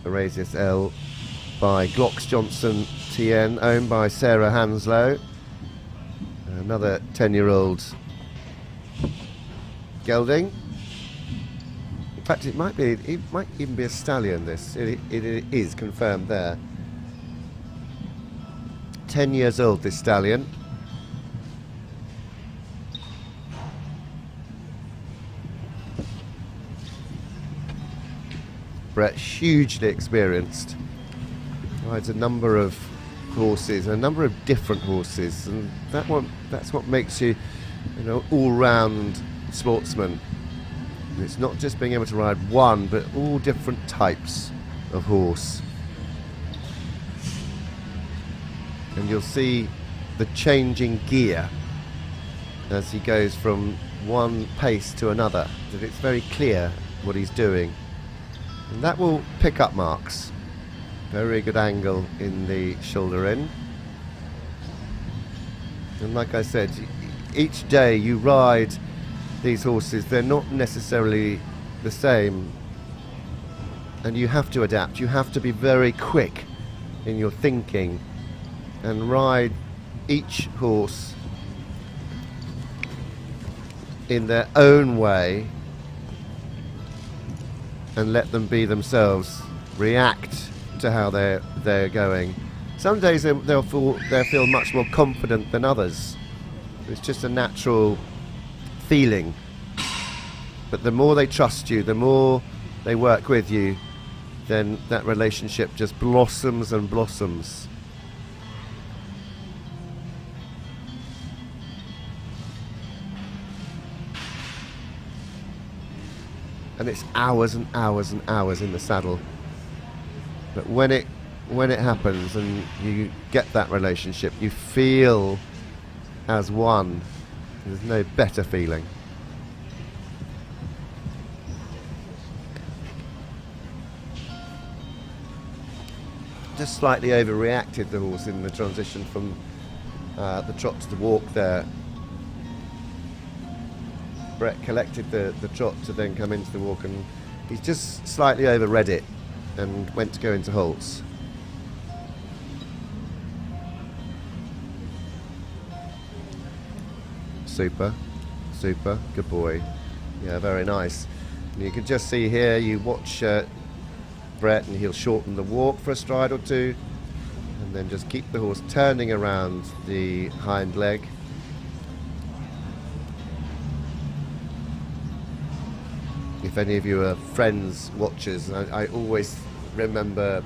Iresials by Glocks Johnson TN, owned by Sarah Hanslow. Another 10-year-old gelding. In fact, it might even be a stallion. This it is confirmed there. 10 years old, this stallion. Brett, hugely experienced, rides a number of horses, a number of different horses, and that's what makes you, all-round sportsman. And it's not just being able to ride one, but all different types of horse. And you'll see the changing gear as he goes from one pace to another, that it's very clear what he's doing. And that will pick up marks. Very good angle in the shoulder in. And like I said, each day you ride these horses, they're not necessarily the same. And you have to adapt. You have to be very quick in your thinking and ride each horse in their own way and let them be themselves, react to how they're going. Some days they'll feel much more confident than others. It's just a natural feeling. But the more they trust you, the more they work with you, then that relationship just blossoms and blossoms. And it's hours and hours and hours in the saddle. But when it happens and you get that relationship, you feel as one. There's no better feeling. Just slightly overreacted, the horse, in the transition from the trot to the walk there. Brett collected the trot to then come into the walk, and he's just slightly overread it and went to go into halts. Super, good boy. Yeah, very nice. And you can just see here, you watch Brett, and he'll shorten the walk for a stride or two, and then just keep the horse turning around the hind leg. If any of you are Friends watchers, I always remember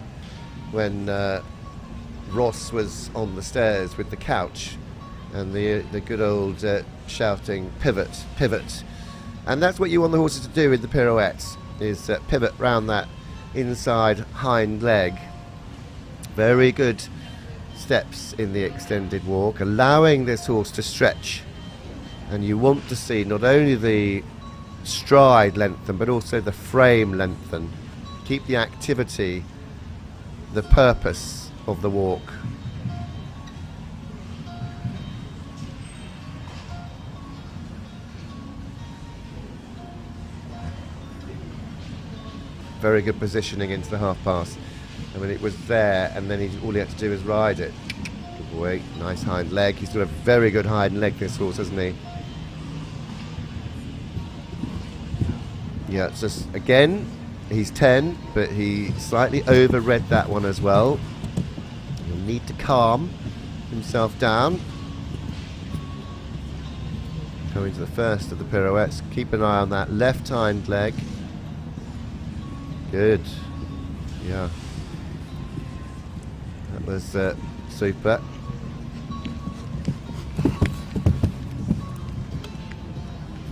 when Ross was on the stairs with the couch and the good old shouting, pivot, pivot. And that's what you want the horses to do with the pirouettes, is pivot round that inside hind leg. Very good steps in the extended walk, allowing this horse to stretch. And you want to see not only the stride lengthen, but also the frame lengthen. Keep the activity, the purpose of the walk. Very good positioning into the half pass. I mean, it was there, and then all he had to do was ride it. Good boy, nice hind leg. He's got a very good hind leg, this horse, hasn't he? Yeah, it's just, again, he's 10, but he slightly overread that one as well. He'll need to calm himself down. Coming to the first of the pirouettes. Keep an eye on that left hind leg. Good. Yeah. That was super.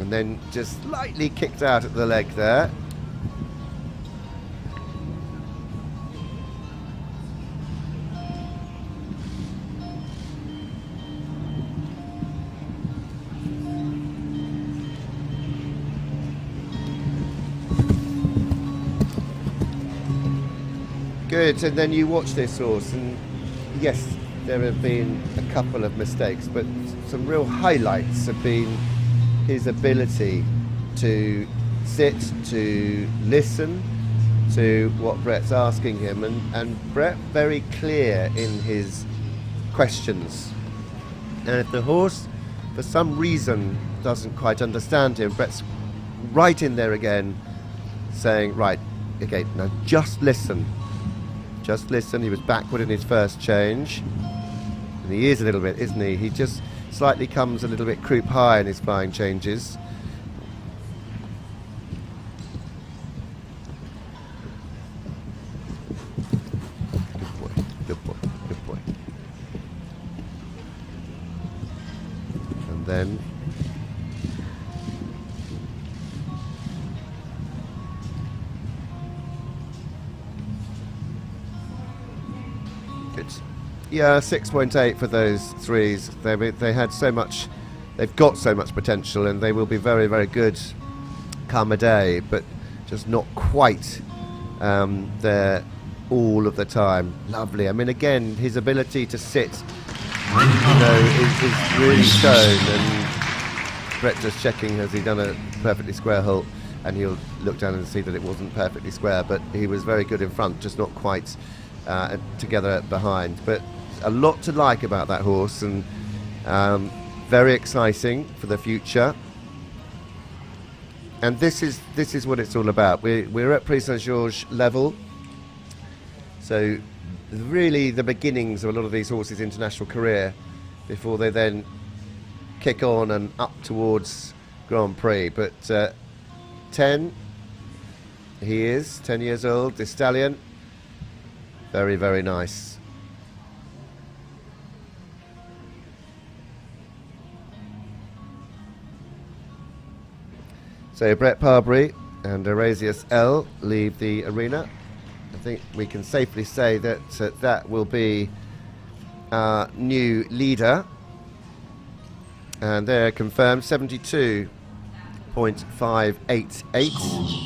And then just slightly kicked out at the leg there. Good, and then you watch this horse, and yes, there have been a couple of mistakes, but some real highlights have been his ability to sit, to listen, to what Brett's asking him, and Brett very clear in his questions. And if the horse, for some reason, doesn't quite understand him, Brett's right in there again, saying, right, okay, now just listen. Just listen. He was backward in his first change. And he is a little bit, isn't he? He just slightly comes a little bit croup high in his flying changes. Good boy, good boy, good boy. And then good. Yeah, 6.8 for those threes. They had so much, they've got so much potential, and they will be very, very good come a day, but just not quite there all of the time. Lovely. I mean, again, his ability to sit, is really shown. And Brett just checking, has he done a perfectly square halt? And he'll look down and see that it wasn't perfectly square, but he was very good in front, just not quite together behind. But a lot to like about that horse, and very exciting for the future. And this is what it's all about. We're at Prix Saint-Georges level, so really the beginnings of a lot of these horses' international career before they then kick on and up towards Grand Prix. But 10, he is 10 years old, this stallion. Very, very nice. So Brett Parbery and Iresials L leave the arena. I think we can safely say that that will be our new leader. And they're confirmed 72.588.